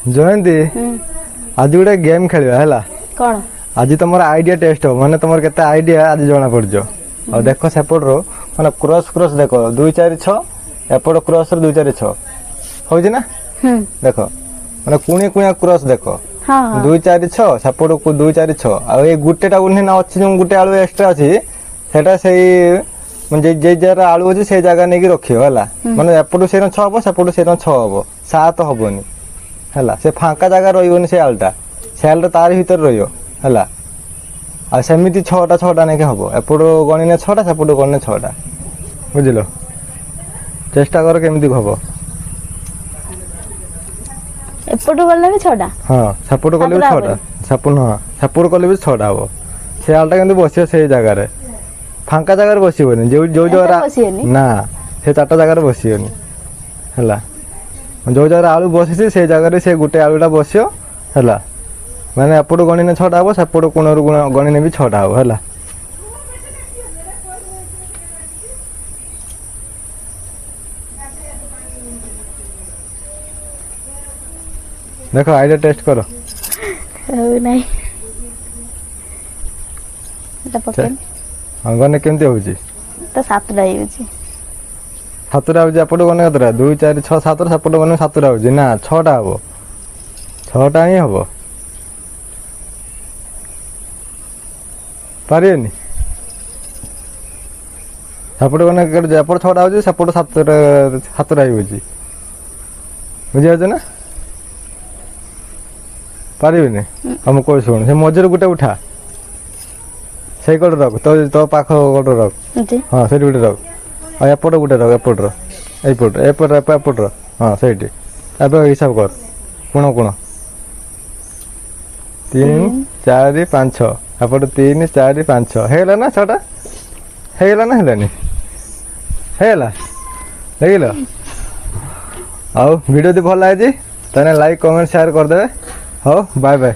जयंती आज गोटे गेम खेलिया है कौन आज तुम आइडिया टेस्ट हो माने तुम केते आइडिया आज जना पड़ज और देख सेपट रो माने क्रॉस क्रॉस देख 2 4 6 एपट क्रॉस 2 4 6 हो ना देख माने कुणी कुणिया क्रॉस देख हाँ 2 4 6 सेपट को 2 4 6 आ ए गुटेटा उन्हे ना अछि जो गुटे आलू एक्स्ट्रा अछि सेटा सेई म्हणजे जे जरा आलू अछि से जगह नै कि रखियो हला माने एपट से 6 हबो सेपट से 6 हबो 7 हबोनी हला से फांका जगह रहिबोनी से आलटा से आलटा तार भीतर रहियो हला आ सेमिति 6टा 6टा नै के हबो एपट गणिने 6टा सेपट गणिने 6टा बुझिलो चेष्टा कर केमिति हबो एपट गले भी 6टा हां सेपट गले भी 6टा सेपट हां सेपट गले भी 6टा हबो से आलटा केमिति बसियो से जगह रे फांका जगह रे बसिबोनी जो जो जगह ना से 4टा जगह रे बसियोनी हला जो जगह आलू बसिছে से जगह रे से गुटे आलूटा बसियो हला माने एपट गणिने 6टा हबो सेपट कोणरु गणिने भी 6टा हबो हला देखो आइडिया टेस्ट करो नहीं এটা পকেন गने केमती होउची तो 7टा होउची 7टा होउची एपट गने कतरा 2 4 6 7 सेपट गने 7टा होउची ना 6टा हबो 6टा ही हबो पारियनी सेपट गने एपट 6टा होउची सेपट 7टा होउची बुझिया छ ना पारिबेनी हम कोइ सुन से मजर गुटे उठा से कोड रख तो पाख कोड रख हां से गुटे रख आ एपट गुटे रख एपट रो एपट रो हां सेठी अब हिसाब कर कोण 3 4 5 6 एपट 3 4 5 6 हेला ना 6टा हेला ना हेलानी हेला देखिलो आओ वीडियो दी भल लागे तने लाइक कमेंट शेयर कर दे हो बाय बाय।